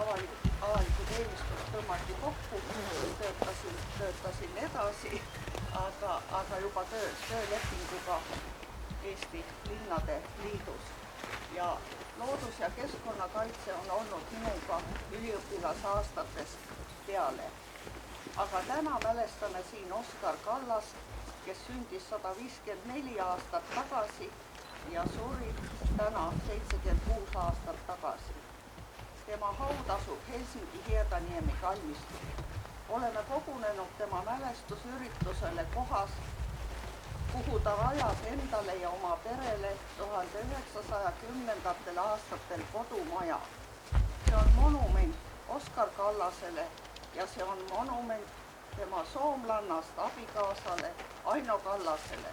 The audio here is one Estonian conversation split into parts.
avalikku teenistust tõmmati kokku, töötasin edasi, aga juba töölepinguga Eesti Linnade Liidus. Ja loodus- ja keskkonnakaitse on olnud minuga üliõpilasaastatest peale. Aga täna mälestame siin Oskar Kallast, kes sündis 154 aastat tagasi ja suri täna 76 aastat tagasi. Tema haud asub Helsingi Hiedaniemi kalmistul. Oleme kogunenud tema mälestusüritusele kohas, kuhu ta rajas endale ja oma perele 1910. aastatel kodumaja. See on monument Oskar Kallasele ja see on monument tema soomlannast abikaasale Aino Kallasele.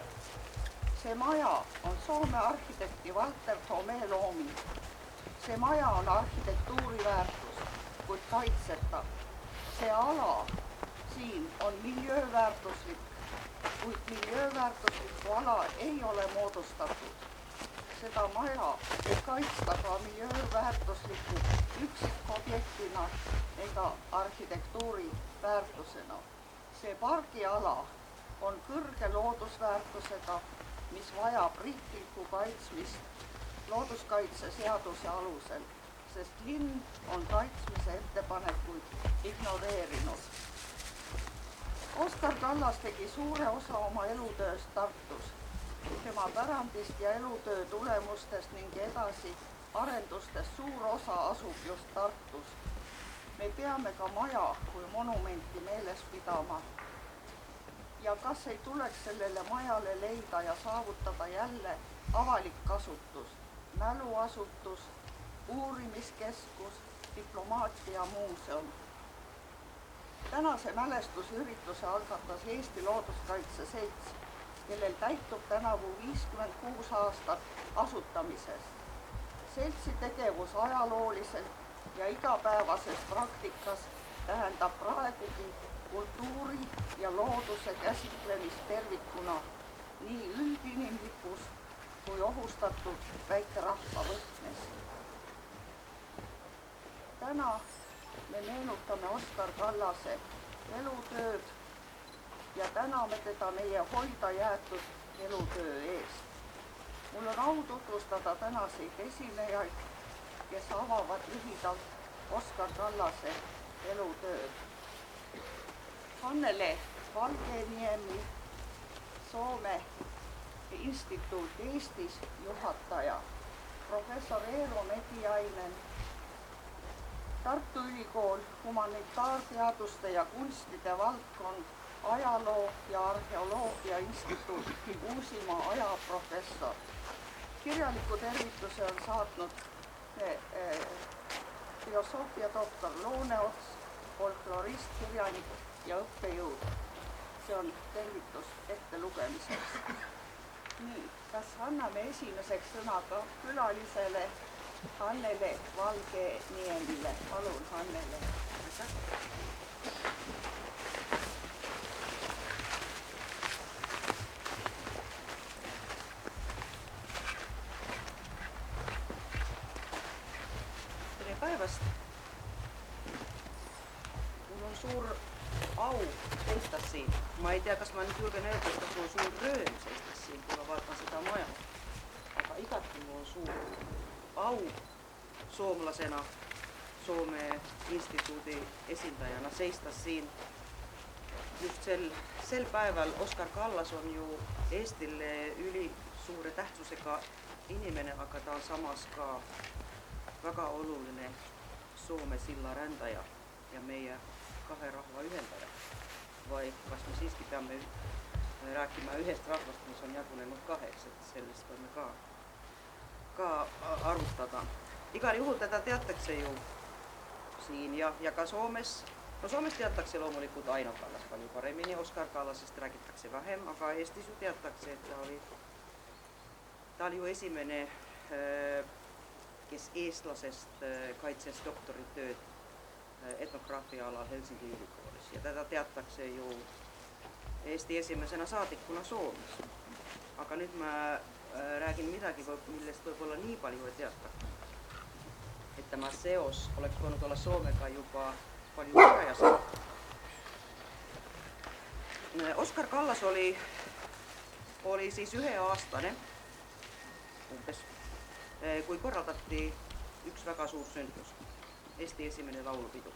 See maja on Soome arhitekti Walter Thomé looming. See maja on arhitektuuriväärtus, kuid kaitsetav. See ala siin on miljööväärtuslik, kuid miljööväärtuslikku ala ei ole moodustatud. Seda maja ei kaitsta ka miljööväärtusliku üksikobjektina ega arhitektuuri väärtusena. See pargiala on kõrge loodusväärtusega, mis vajab riiklikku kaitsmist looduskaitseseaduse alusel, sest linn on kaitsmise ettepanekuid ignoreerinud. Oskar Kallas tegi suure osa oma elutööst Tartus. Tema pärandist ja elutöö tulemustest ning edasi arendustest suur osa asub just Tartus. Me peame ka maja kui monumenti meeles pidama. Ja kas ei tuleks sellele majale leida ja saavutada jälle avalik kasutus, mäluasutus, uurimiskeskus, diplomaatiamuuseum. Tänase mälestusürituse algatas Eesti Looduskaitse Selts, kellel täitub tänavu 56 aastat asutamisest. Seltsi tegevus ajalooliselt ja igapäevases praktikas tähendab praegugi kultuuri ja looduse käsitlemist tervikuna nii üldinimlikus kui ohustatud väikerahva võtmes. Täna me meenutame Oskar Kallase elutööd ja täname teda meie hoida jäetud elutöö eest. Mul on au tutvustada tänaseid esinejaid, kes avavad lühidalt Oskar Kallase elutööd. Hannele Valgeniemi, Soome instituut Eestis juhataja, professor Eero Mediainen, Tartu Ülikool humanitaarteaduste ja kunstide valdkond, ajaloo ja arheoloogia instituut, Uusimaa ajaprofessor. Kirjaliku tervituse on saatnud filosoofiadoktor Looneots, folklorist, kirjanik ja õppejõud. See on tervitus ettelugemiseks. Nii, kas anname esimeseks sõna ka külalisele Hannele Valgeniemile. Palun, Hannele. Tere päevast. Mul on suur au seista siin. Ma ei tea, kas ma nüüd julgen öelda, et mul on suur rööm seista siin, kui ma vaatan seda maja. Aga igati mul on suur au soomlasena, Soome instituudi esindajana seista siin just sel päeval. Oskar Kallas on ju Eestile üli suure tähtsusega inimene, aga ta on samas ka väga oluline Soome sillarändaja ja meie kahe rahva ühendaja. Vai kas me siiski peame rääkima ühest rahvast, mis on jagunenud kaheks, et sellest võime ka arutada. Igal juhul teda teatakse ju siin ja ka Soomes. No Soomes teatakse loomulikult Aino Kallas palju paremini, Oskar Kallasest räägitakse vähem, aga Eestis ju teatakse, et ta oli ju esimene, kes eestlasest kaitses doktoritööd etnograafia alal Helsingi Ülikoolis ja teda teatakse ju Eesti esimesena saadikuna Soomes. Aga nüüd ma räägin midagi, millest võib-olla nii palju ei teata. Et tämä seos oleks voinut olla Suomeka jopa paljon varajaisemmin. Oskar Kallas oli siis 1-aastane, umpes, kui korraldattiin yksi väga suur sündmus, Eesti esimene laulupidu.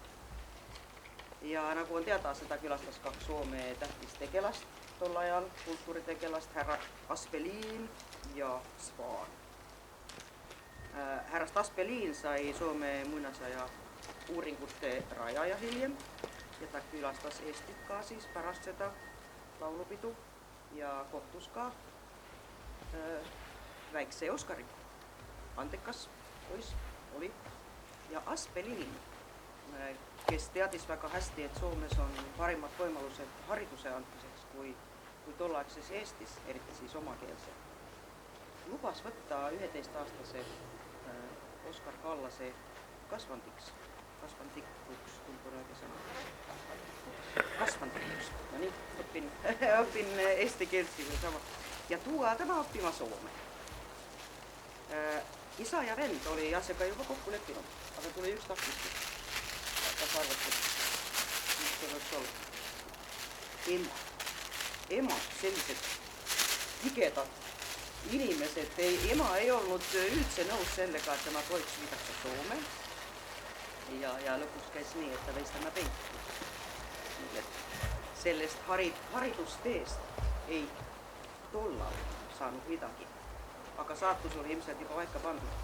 Ja nagu on teada, seda külastas 2 Soome tähtistegelast tol ajal, kulttuuritegelast, härra Aspelin ja Spaan. Härrast Aspelin sai Soome muinasaja uuringute rajaja hiljem ja ta külastas Eestit ka siis pärast seda laulupidu ja kohtus ka väikse Oskari. Antekas poiss oli. Ja Aspelin, kes teadis väga hästi, et Soomes on parimad võimalused hariduse andmiseks kui tolleaegses Eestis, eriti siis omakeelse, lubas võtta 11-aastase Oskar Kallase kasvandikuks, tuntuu õige sõna. Kasvandikuks. No nii, õpin eesti keelt siis sama. Ja tuua tema õppima Soome. Isa ja vend oli asjaga juba kokku leppinud, aga tuli üks takistus. Kas arvatud, mis see võiks olla? Ema, sellised tigedad inimesed, ema ei olnud üldse nõus sellega, et tema poiks viidakse Soome. Ja lõpuks käis nii, et ta veis tema penki. Sellest haridusteest ei tollal saanud midagi. Aga saatus oli ilmselt juba paika pandud,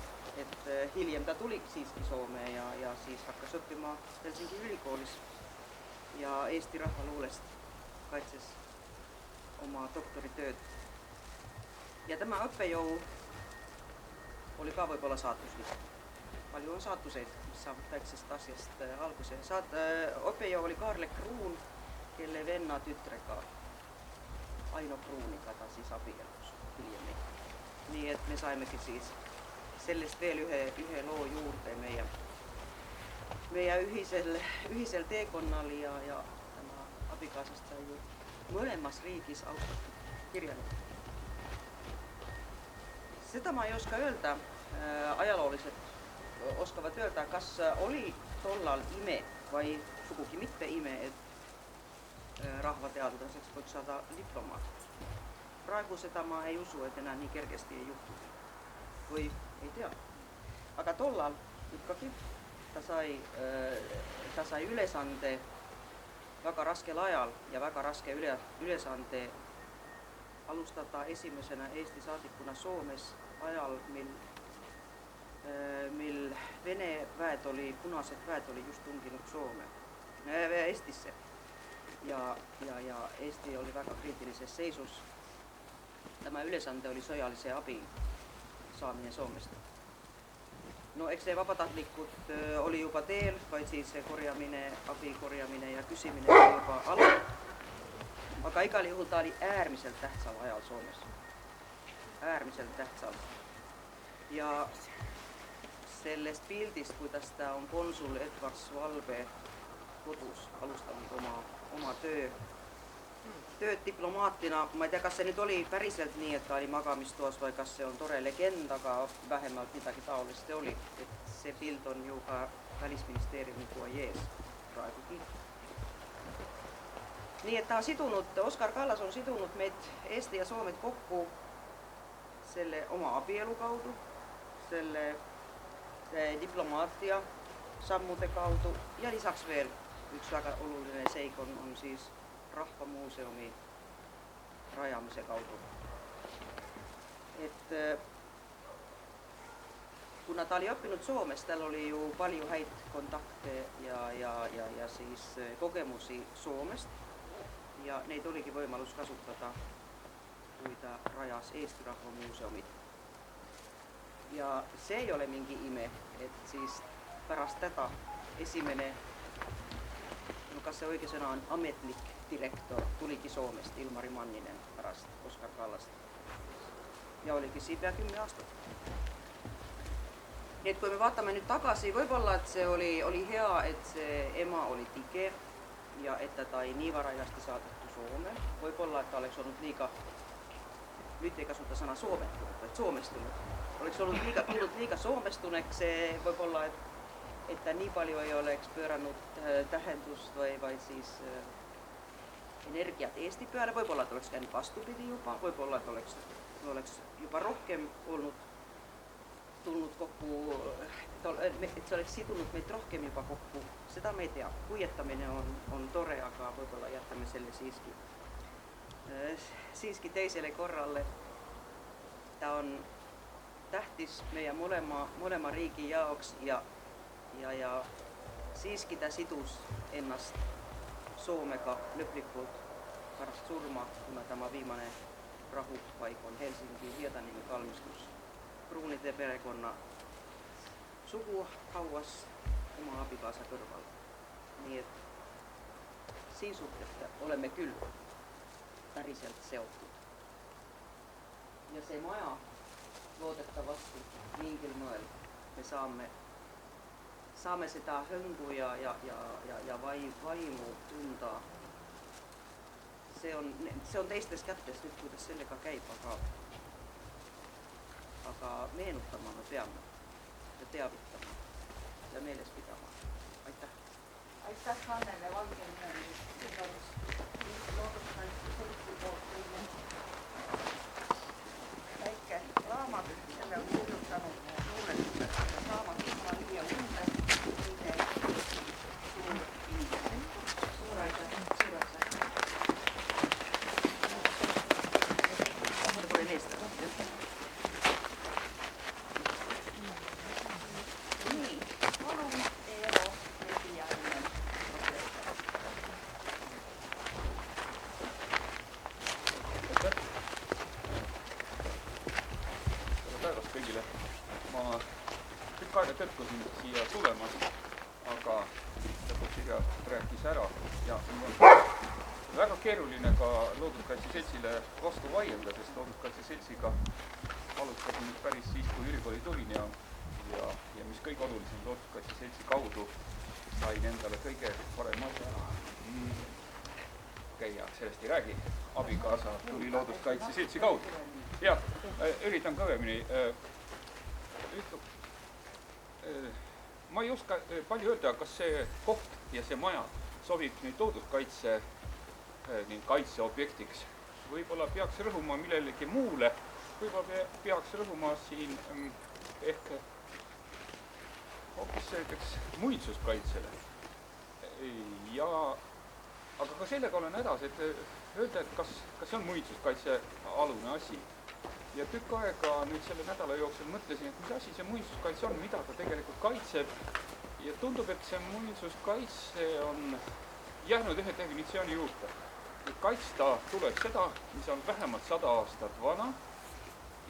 et hiljem ta tuli siiski Soome ja siis hakkas õppima Helsingi ülikoolis ja Eesti rahvaluulest kaitses oma doktoritööd. Ja tämä õppejõu oli ka võib-olla saatuslik. Palju on saatuseid, mis saavad väiksest asjast alguse. Õppejõu oli Kaarle Kruun, kelle venna tütrega Aino Kruuniga ta siis abielus hiljem. Nii et me saimegi siis sellest veel ühe loo juurde meie ühisel teekonnal ja tema abikaasast sai ju mõlemas riigis austatud kirjanik. Seda ma ei oska öelda, ajaloolised oskavad öelda, kas oli tollal ime vai sugugi mitte ime, et rahvateadlaseks võiks saada diplomaat. Praegu seda ma ei usu, et enää nii kergesti ei juhtu. Või ei tea. Aga tollal ikkagi ta sai ülesande väga raskel ajal ja väga raske ülesande alustada esimesena Eesti saadikuna Soomes ajal, mil Vene väed punased väed oli just tunginud Eestisse. Ja Eesti oli väga kriitilises seisus. Tämä ülesande oli sõjalise abi saamine Soomest. No eks see vabatahtlikud oli juba teel, vaid siis korjamine, abi korjamine ja küsimine oli juba alal. Aga igal juhul ta oli äärmiselt tähtsal ajal Soomes. Äärmiselt tähtsal. Ja sellest pildist, kuidas ta on konsul Edvard Svalbe kodus alustanud oma tööd diplomaatina. Ma ei tea, kas see nüüd oli päriselt nii, et ta oli magamistoas või kas see on tore legend, aga vähemalt midagi taolist oli. Et see pild on ju ka Välisministeeriumi fuajees praegugi. Nii et ta on sidunud, Oskar Kallas on sidunud meid Eesti ja Soomet kokku selle oma abielu kaudu, selle diplomaatia sammude kaudu ja lisaks veel üks väga oluline seik on siis Rahvamuuseumi rajamise kaudu. Et kuna ta oli õppinud Soomes, tal oli ju palju häid kontakte ja siis kogemusi Soomest ja neid oligi võimalus kasutada, kui ta rajas Eesti Rahvamuuseumit. Ja see ei ole mingi ime, et siis pärast täda esimene, kas see õige sõna on ametlik direktor, tuligi Soomest Ilmari Manninen pärast Oskar Kallast. Ja oligi siin pea 10 aastat. Nii et kui me vaatame nüüd tagasi, võib-olla, et see oli hea, et see ema oli tige ja et ta ei nii varajasti saadetu Soome. Võib-olla, et ta oleks olnud liiga, nüüd ei kasuta sõna soomestunud, vaid soomestunud. Oleks olnud tulnud liiga soomestuneks, võib-olla, et et ta nii palju ei oleks pööranud tähendust vaid siis energiat Eesti peale, võib-olla ta oleks käinud vastupidi juba, võib-olla ta oleks juba rohkem tulnud kokku, et see oleks sidunud meid rohkem juba kokku, seda me ei tea. Puietamine on tore, aga võib-olla jätame selle siiski teisele korrale. Ta on tähtis meie mõlema riigi jaoks ja siiski ta sidus ennast Soomega lõplikult pärast surma, kuna tema viimane rahupaik on Helsingi Hietaniemen kalmistus Kruunide perekonna suguhauas oma abikaasa kõrval. Nii et siin suhtes oleme küll päriselt seotud. Ja see maja loodetavasti mingil moel me saame seda hõngu ja vaimu tunda. See on teistes kätes nüüd, kuidas sellega käib, aga meenutama me peame ja teavitama ja meeles pidama. Aitäh! Aitäh Hannele Valgenmäele, sõbrus looduskaitse seltsi poolt teile. Väike raamat, selle on kirjutanud luuletused ja raamat Ilma Liia Unde, suur aitäh. Tõtkusin siia tulemast, aga lõpuks Irja rääkis ära ja väga keeruline ka Looduskaitse Seltsile vastu vaielda, sest Looduskaitse Seltsiga alustasin päris siis, kui ülikooli tulin ja mis kõige olulisem, Looduskaitse Seltsi kaudu sain endale kõige parem asja käia, sellest ei räägi, abikaasa tuli Looduskaitse Seltsi kaudu. Ja üritan kõvemini ma ei oska palju öelda, kas see koht ja see maja sobib nüüd looduskaitse kaitseobjektiks. Võib-olla peaks rõhuma millelegi muule, võib-olla peaks rõhuma siin ehk hoopis selliseks muinsuskaitsele. Aga ka sellega olen hädas, et öelda, et kas see on muinsuskaitse alune asi. Ja tükk aega nüüd selle nädala jooksul mõtlesin, et mis asi see muinsuskaitse on, mida ta tegelikult kaitseb. Ja tundub, et see muinsuskaitse on jäänud ühe definitsiooni juurde. Kaitsta tuleb seda, mis on vähemalt 100 aastat vana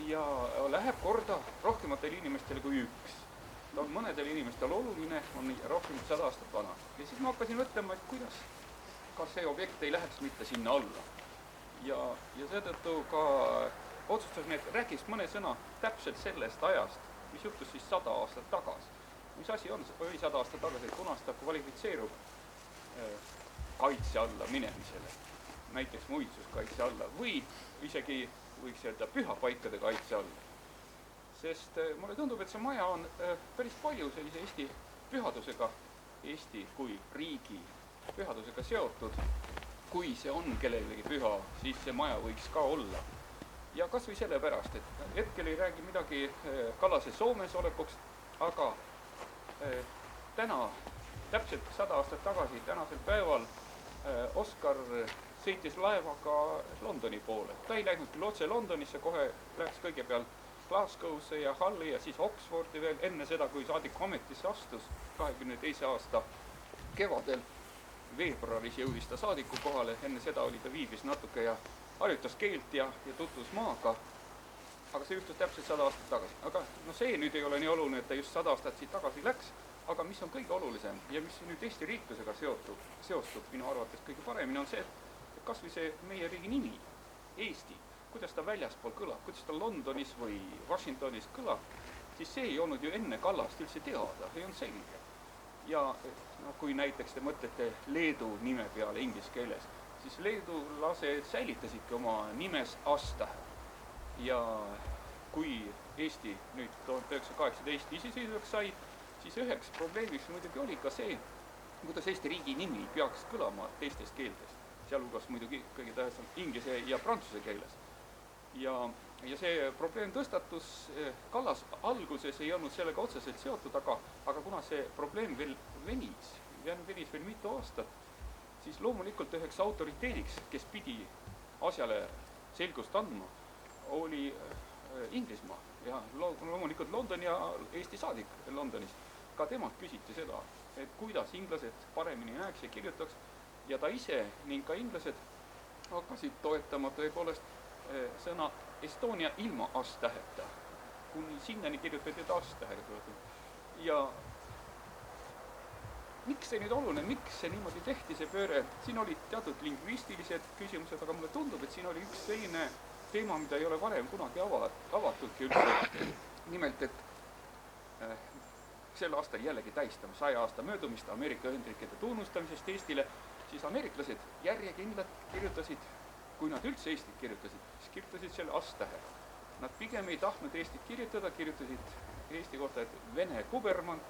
ja läheb korda rohkematele inimestele kui üks. Ta on mõnedel inimestel oluline, on rohkem 100 aastat vana. Ja siis ma hakkasin mõtlema, et kuidas ka see objekt ei läheks mitte sinna alla. Ja seetõttu ka otsustasin, et räägiks mõne sõna täpselt sellest ajast, mis juhtus siis 100 aastat tagasi. Mis asi on, või 100 aastat tagasi, et kunast ta kvalifitseerub kaitse alla minemisele, näiteks muinsuskaitse alla või isegi võiks öelda pühapaikade kaitse alla. Sest mulle tundub, et see maja on päris palju sellise Eesti pühadusega, Eesti kui riigi pühadusega seotud. Kui see on kellelegi püha, siis see maja võiks ka olla. Ja kas või selle pärast, et hetkel ei räägi midagi Kallase Soomes olekuks, aga täna, täpselt 100 aastat tagasi, tänasel päeval Oskar sõitis laevaga Londoni poole. Ta ei läinud küll otse Londonisse, kohe läks kõigepealt Glasgow'sse ja Hulli ja siis Oxfordi veel enne seda, kui saadiku ametisse astus 22. aasta kevadel. Veebruaris jõudis ta saadiku kohale, enne seda oli ta viibis natuke ja harjutas keelt ja tutvus maaga, aga see juhtus täpselt 100 aastat tagasi. Aga see nüüd ei ole nii oluline, et ta just 100 aastat siit tagasi läks, aga mis on kõige olulisem ja mis nüüd Eesti riiklusega seostub minu arvates kõige paremini on see, et kas või see meie riigi nimi, Eesti, kuidas ta väljaspool kõlab, kuidas ta Londonis või Washingtonis kõlab, siis see ei olnud ju enne Kallast üldse teada, see on selge. Ja kui näiteks te mõtlete Leedu nime peale inglise keeles, siis leedulased säilitasidki oma nimes aastahe. Ja kui Eesti nüüd 1918 iseseisvaks sai, siis üheks probleemiks muidugi oli ka see, kuidas Eesti riigi nimi peaks kõlama teistes keeltes, sealhulgas muidugi kõige tähtsam inglise ja prantsuse keeles. Ja see probleem tõstatus, Kallas alguses ei olnud sellega otseselt seotud, aga kuna see probleem veel venis veel mitu aastat, siis loomulikult üheks autoriteediks, kes pidi asjale selgust andma, oli Inglismaa ja loomulikult London ja Eesti saadik Londonis. Ka temalt küsiti seda, et kuidas inglased paremini näeks ja kirjutaks, ja ta ise ning ka inglased hakkasid toetama tõepoolest sõna Estonia ilma as-täheta, kuni sinnani kirjutati as-tähega. Ja miks see nüüd oluline, miks see niimoodi tehti, see pööre? Siin olid teatud lingvistilised küsimused, aga mulle tundub, et siin oli üks selline teema, mida ei ole varem kunagi avatudki üldse. Nimelt, et sel aastal jällegi tähistame 100 aasta möödumist Ameerika Ühendriikide tunnustamisest Eestile, siis ameeriklased järjekindlalt kirjutasid, kui nad üldse Eestit kirjutasid, siis kirjutasid selle as-tähe. Nad pigem ei tahtnud Eestit kirjutada, kirjutasid Eesti kohta, et Vene kubermann,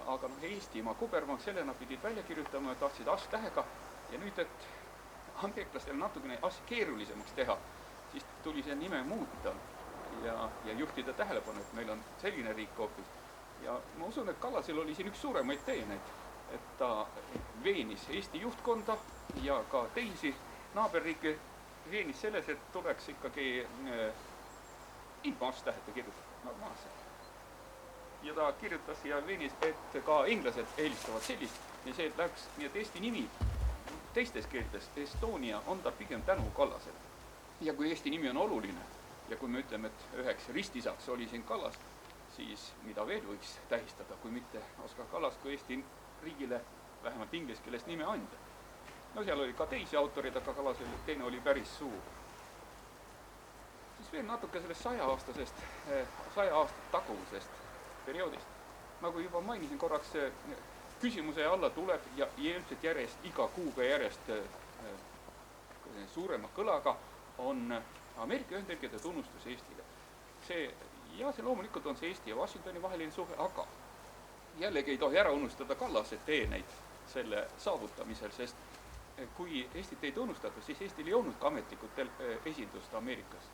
aga Eestimaa kubermann, selle nad pidid välja kirjutama ja tahtsid as-tähega, ja nüüd, et ameeriklastel natukene keerulisemaks teha, siis tuli see nime muuta ja juhtida tähelepanu, et meil on selline riik hoopis. Ja ma usun, et Kallasel oli siin üks suuremaid teeneid, et ta veenis Eesti juhtkonda ja ka teisi naaberriike veenis selles, et tuleks ikkagi ilma as-täheta kirjutada normaalselt. Ja ta kirjutas ja veenis, et ka inglased eelistavad sellist, ja see läks, nii et Eesti nimi teistes keeltes, Estonia, on ta pigem tänu Kallasele. Ja kui Eesti nimi on oluline, ja kui me ütleme, et üheks ristisaks oli siin Kallas, siis mida veel võiks tähistada, kui mitte Oskar Kallas, kui Eesti riigile vähemalt inglise keeles nime anda. No seal oli ka teisi autorid, aga Kallasel teine oli päris suur. Siis veel natuke sellest 100 aastat tagusest perioodist. Nagu juba mainisin korraks, küsimuse alla tuleb ja ilmselt järjest, iga kuuga järjest suurema kõlaga on Ameerika Ühendriikide tunnustus Eestile. See loomulikult on see Eesti ja Washingtoni vaheline suhe, aga jällegi ei tohi ära unustada Kallase teeneid selle saavutamisel, sest kui Eestit ei tunnustatud, siis Eestil ei olnud ka ametlikult esindust Ameerikas.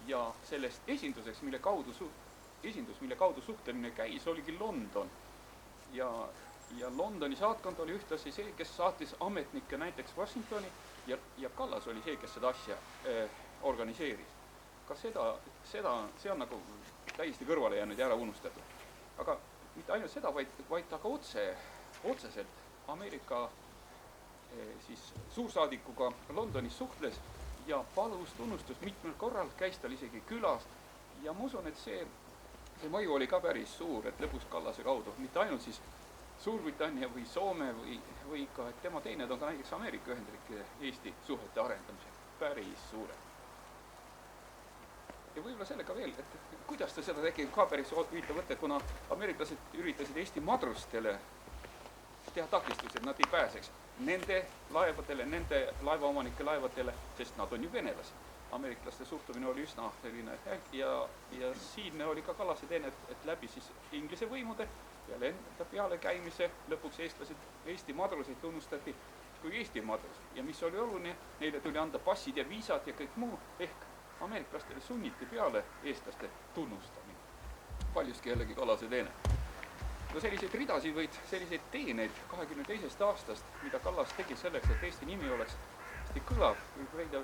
Ja sellest esinduseks, mille kaudu suhtlemine käis, oligi London. Ja Londoni saatkond oli ühtlasi see, kes saatis ametnikke näiteks Washingtoni, ja Kallas oli see, kes seda asja organiseeris. Ka see on nagu täiesti kõrvale jäänud ja ära unustatud. Aga mitte ainult seda, vaid ta ka otseselt Ameerika suursaadikuga Londonis suhtles ja palus tunnustust mitmel korral, käis tal isegi külas, ja ma usun, et see mõju oli ka päris suur, et lõpuks Kallase kaudu, mitte ainult siis Suurbritannia või Soome või ka, et tema teened on ka näiteks Ameerika Ühendriikide Eesti suhete arendamisel päris suure. Ja võib-olla sellega veel, et kuidas ta seda tegi ka päris huvitav võtta, kuna ameeriklased üritasid Eesti madrustele teha takistusi, et nad ei pääseks nende laevadele, nende laevaomanike laevadele, sest nad on ju venelased. Ameeriklaste suhtumine oli üsna selline ja siin oli ka Kallase teene, et läbi siis inglise võimude ja lenda peale käimise lõpuks Eesti madruseid tunnustati kui Eesti madrus. Ja mis oli oluline, neile tuli anda passid ja viisad ja kõik muu, ehk ameeriklastele sunniti peale eestlaste tunnustamine. Paljuski jällegi Kallase teene. No selliseid ridasid võid, selliseid teeneid 22. aastast, mida Kallas tegi selleks, et Eesti nimi oleks hästi kõlav, võib leida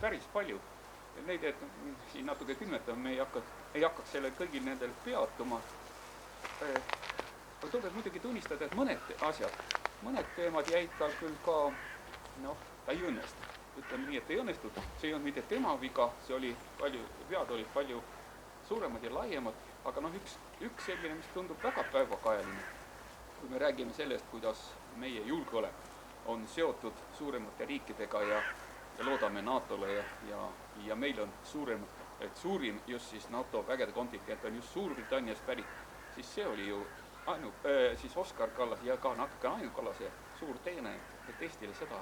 päris palju. Neid, et siin natuke külmetame, me ei hakkaks selle kõigil nendel peatuma. Tuleb muidugi tunnistada, et mõned teemad jäid tal küll ka, ta ei õnnestu. Ütleme nii, et ei õnnestunud. See ei olnud mitte tema viga, vead olid palju suuremad ja laiemad, aga üks selline, mis tundub väga päevakajaline, kui me räägime sellest, kuidas meie julgeolek on seotud suuremate riikidega ja loodame NATO-le ja meil on suurim just siis NATO vägede kontingent on just Suurbritanniast pärit, siis see oli ju siis Oskar Kallas ja ka natuke Ainu Kallase suur teene, et Eestile seda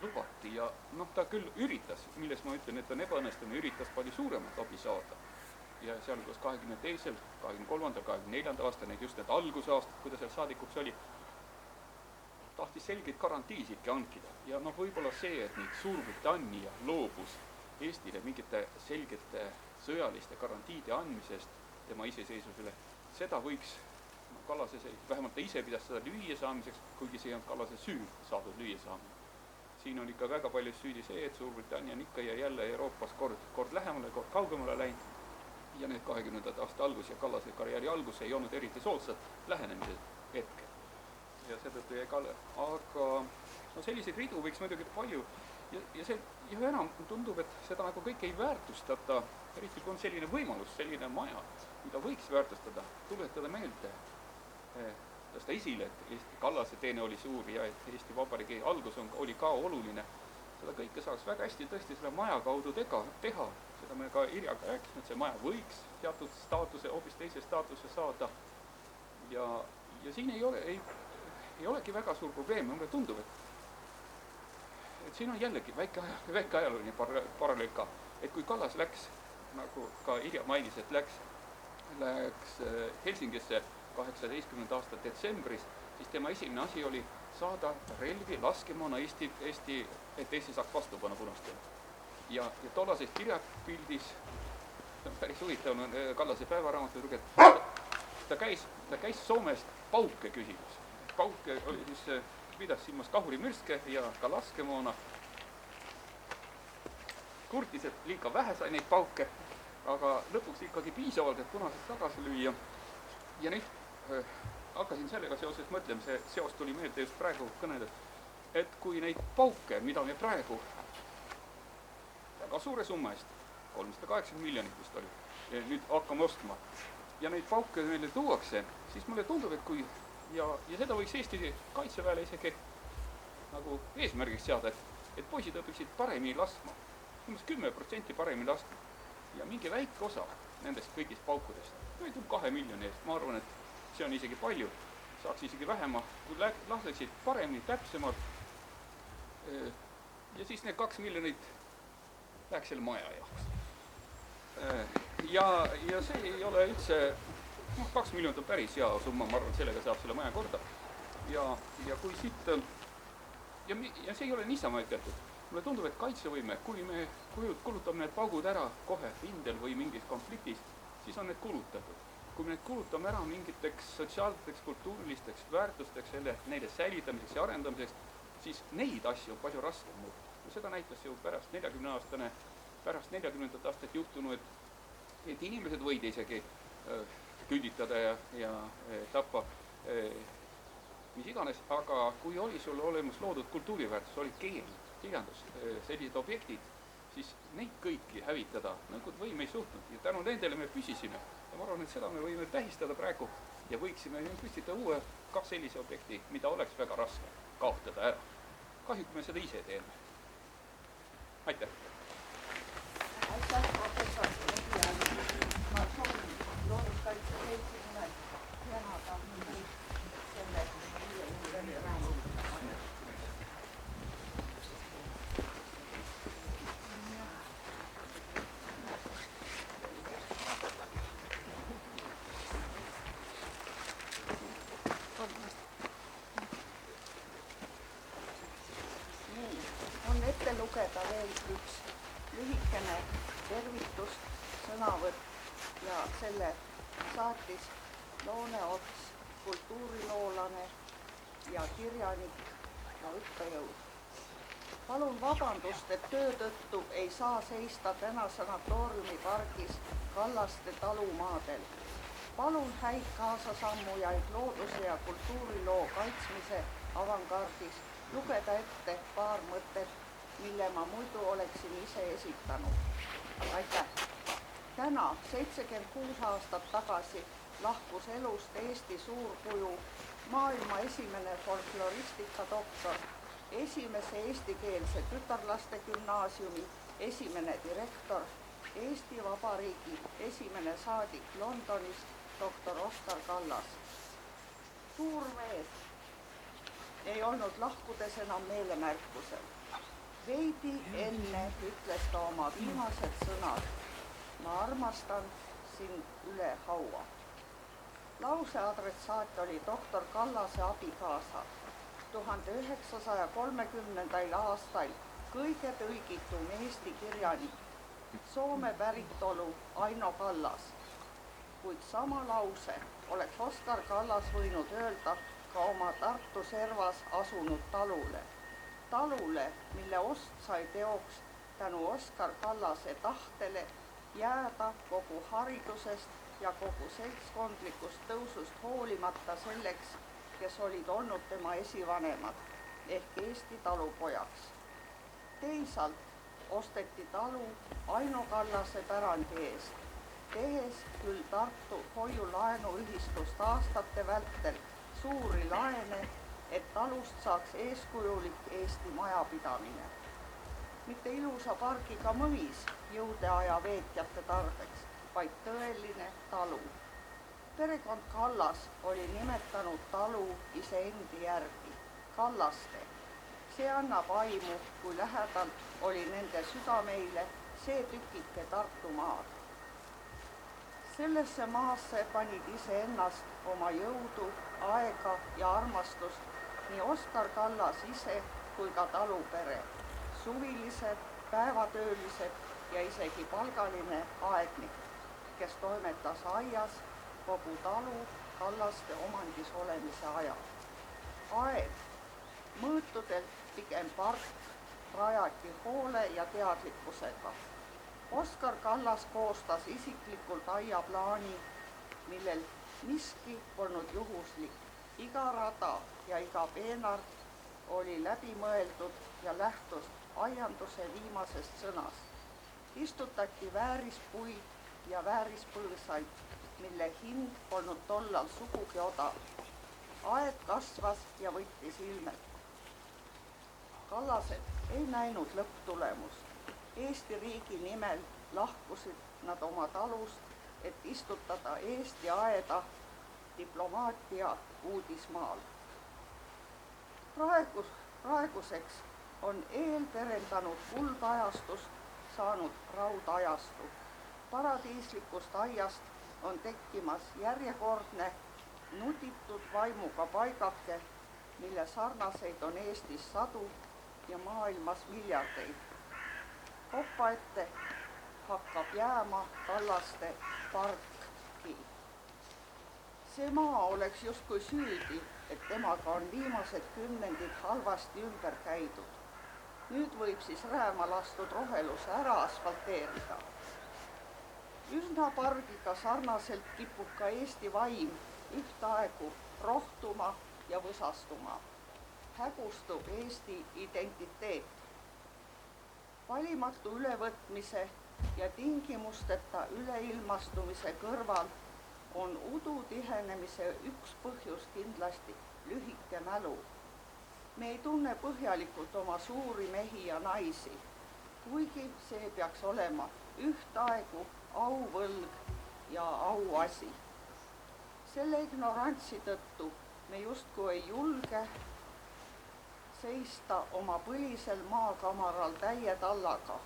lubati ja ta küll üritas, milles ma ütlen, et on ebaõnnestunud, üritas palju suuremat abi saada. ja sealhulgas 22., 23., 24. aasta, need just need alguse aastad, kui ta seal saadikuks oli, tahtis selgeid garantiisidki hankida. Ja võib-olla see, et nüüd Suurbritannia loobus Eestile mingite selgete sõjaliste garantiide andmisest tema iseseisvusele, seda võiks Kallase, vähemalt ta ise pidas seda lüüa saamiseks, kuigi see on Kallase süü saadud lüüa saamine. Siin on ikka väga palju süüdi see, et Suurbritannia on ikka ja jälle Euroopas kord lähemale, kord kaugemale läinud ja need 20. aasta algus ja Kallase karjääri algus ei olnud eriti soodsad lähenemise hetkel. Ja seetõttu jäi Kalle. Aga selliseid ridu võiks muidugi palju ja see üha enam tundub, et seda nagu kõik ei väärtustata, eriti kui on selline võimalus, selline maja, mida võiks väärtustada, tuletada meelde, tõsta esile, et Eesti Kallase teene oli suur ja et Eesti Vabariigi algus oli ka oluline. Seda kõike saaks väga hästi tõesti selle maja kaudu teha. Seda me ka Irjaga rääkisime, et see maja võiks teatud staatuse, hoopis teise staatuse saada. Ja siin ei olegi väga suur probleem, mulle tundub, et siin on jällegi väike ajalooline paralleel ka, et kui Kallas läks, nagu ka Irja mainis, et läks Helsingisse 18. aasta detsembris, siis tema esimene asi oli saada relvi laskemoona Eesti, et Eesti saaks vastu panna punastele. Ja tollases kirjapildis, päris huvitav on Kallase päevaraamatu lugeda, ta käis Soomest pauke küsimus. Pauke oli siis, pidas silmas kahurimürske ja ka laskemoona. Kurtis, et liiga vähe sai neid pauke, aga lõpuks ikkagi piisavalt, et punased tagasi lüüa. Ja nüüd hakkasin sellega seoses mõtlema, see seos tuli meelde just praegu kõneldes, et kui neid pauke, mida me praegu väga suure summa eest, 380 miljonit vist oli, nüüd hakkame ostma, ja neid pauke meile tuuakse, siis mulle tundub, et kui, ja seda võiks Eesti kaitseväele isegi nagu eesmärgiks seada, et poisid õpiksid paremini laskma, umbes 10% paremini laskma, ja mingi väike osa nendest kõigist paukudest, või 2 miljoni eest, ma arvan, et see on isegi palju, saaks isegi vähema, kui laseksid paremini, täpsemalt, ja siis need 2 miljonit läheks selle maja jaoks. Ja see ei ole üldse, 2 miljonit on päris hea summa, ma arvan, sellega saab selle maja korda. Ja kui siit, ja see ei ole niisama tehtud. Mulle tundub, et kaitsevõime, kui me kulutame need paugud ära kohe rindel või mingis konfliktis, siis on need kulutatud. Kui me need kulutame ära mingiteks sotsiaalseteks, kultuurilisteks väärtusteks, neile säilitamiseks ja arendamiseks, siis neid asju on palju raskem muuta. Seda näitas ju pärast 40. aastat juhtunud, et inimesed võid isegi künditada ja tappa mis iganes, aga kui oli sul olemas loodud kultuuriväärtus, oli keel, kirjandus, sellised objektid, siis neid kõiki hävitada nõukogude võim ei suhtnud ja tänu nendele me püsisime. Ja ma arvan, et seda me võime tähistada praegu ja võiksime püstitada uue ka sellise objekti, mida oleks väga raske kaotada ära. Kahjuks me seda ise teeme. Aitäh! Aitäh, professor! Ma soovin looduskaitse seltsi nimel tänada selle on ette lugeda veel üks lühikene tervitus, sõnavõtt ja selle saatis Looneots, kultuuriloolane ja kirjanik ja õppejõud. Palun vabandust, et töö tõttu ei saa seista täna sanatooriumi pargis Kallaste talumaadel. Palun häid kaasasammujaid looduse ja kultuuriloo kaitsmise avangardis lugeda ette paar mõtet, mille ma muidu oleksin ise esitanud. Aitäh! Täna, 76 aastat tagasi, lahkus elust Eesti suurkuju, maailma esimene folkloristika doktor, esimese eestikeelse tütarlaste gümnaasiumi esimene direktor, Eesti Vabariigi esimene saadik Londonis, doktor Oskar Kallas. Suur mees ei olnud lahkudes enam meelemärkusel. Veidi enne ütles ta oma viimased sõnad. Ma armastan sind üle haua. Lause adressaat oli doktor Kallase abikaasa, 1930. aastal kõige tõlgitum eesti kirjanik, Soome päritolu Aino Kallas. Kuid sama lause oleks Oskar Kallas võinud öelda ka oma Tartu servas asunud talule. Talule, mille ost sai teoks tänu Oskar Kallase tahtele jääda kogu haridusest ja kogu seltskondlikust tõusust hoolimata selleks, kes olid olnud tema esivanemad ehk Eesti talupojaks. Teisalt osteti talu Aino Kallase pärandi eest, tehes küll Tartu hoiulaenuühistust aastate vältel suuri laene, et talust saaks eeskujulik Eesti majapidamine. Mitte ilusa pargiga mõis jõudeaja veetjate tarbeks, vaid tõeline talu. Perekond Kallas oli nimetanud talu iseendi järgi, Kallaste. See annab aimu, kui lähedal oli nende südameile see tükike Tartu maad. Sellesse maasse panid iseennast oma jõudu, aega ja armastust nii Oskar Kallas ise kui ka talupere, suvilised, päevatöölised ja isegi palgaline aednik, kes toimetas aias kogu talu Kallaste omandis olemise ajal. Aed, mõõtudelt pigem park, rajati hoole ja teadlikkusega. Oskar Kallas koostas isiklikult aiaplaani, millel miski polnud juhuslik. Iga rada ja iga peenar oli läbi mõeldud ja lähtus aianduse viimasest sõnast. Istutati väärispuid ja väärispõõsaid, mille hind polnud tollal sugugi odav. Aed kasvas ja võttis ilmet. Kallased ei näinud lõpptulemust. Eesti riigi nimel lahkusid nad oma talust, et istutada Eesti aeda diplomaatia uudismaal. Praeguseks on eelterendanud kuldajastust saanud raudajastu. Paradiislikust aiast on tekkimas järjekordne nutitud vaimuga paigake, mille sarnaseid on Eestis sadu ja maailmas miljardeid. Koppa ette hakkab jääma Kallaste parkki. See maa oleks justkui süüdi, et temaga on viimased kümnendid halvasti ümber käidud. Nüüd võib siis rääma lastud roheluse ära asfalteerida. Üsna pargiga sarnaselt kipub ka Eesti vaim ühtaegu rohtuma ja võsastuma. Hägustub Eesti identiteet. Valimatu ülevõtmise ja tingimusteta üleilmastumise kõrval on udu tihenemise üks põhjus kindlasti lühike mälu. Me ei tunne põhjalikult oma suuri mehi ja naisi, kuigi see peaks olema ühtaegu auvõlg ja auasi. Selle ignorantsi tõttu me justkui ei julge seista oma põlisel maakamaral täie tallaga.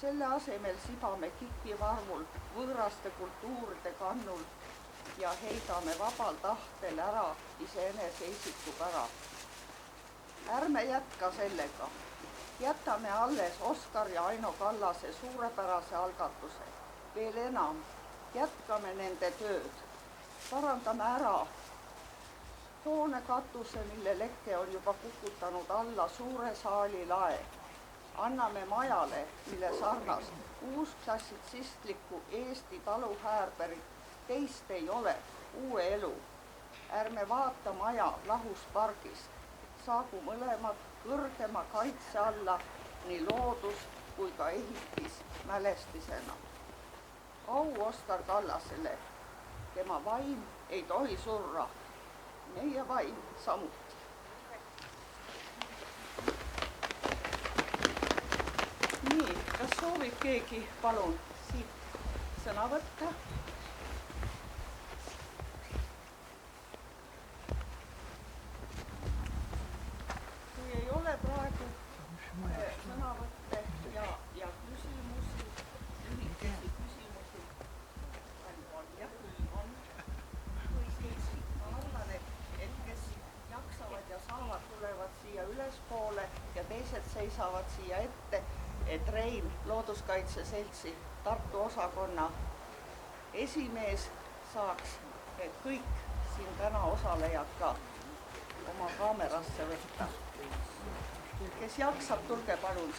Selle asemel sibame kikivarvul võõraste kultuuride kannul ja heidame vabal tahtel ära iseenese isikupära. Ärme jätka sellega. Jätame alles Oskar ja Aino Kallase suurepärase algatuse. Veel enam, jätkame nende tööd. Parandame ära hoone katuse, mille leke on juba kukutanud alla suure saali lae. Anname majale, mille sarnast uusklassitsistlikku Eesti taluhäärberit teist ei ole, uue elu. Ärme vaata maja lahus pargist. Saagu mõlemad kõrgema kaitse alla nii loodus kui ka ehitis mälestisena. Au Oskar Kallasele. Tema vaim ei tohi surra. Meie vaim samuti. Nii, kas soovib keegi, palun, siit sõna võtta? Kui ei ole praegu sõnavõtte ja küsimusi, lühikesi küsimusi, saavad, tulevad siia ülespoole ja teised seisavad siia ette, et Rein, Looduskaitse Seltsi Tartu osakonna esimees, saaks kõik siin täna osalejad ka oma kaamerasse võtta. Kes jaksab, tulge palun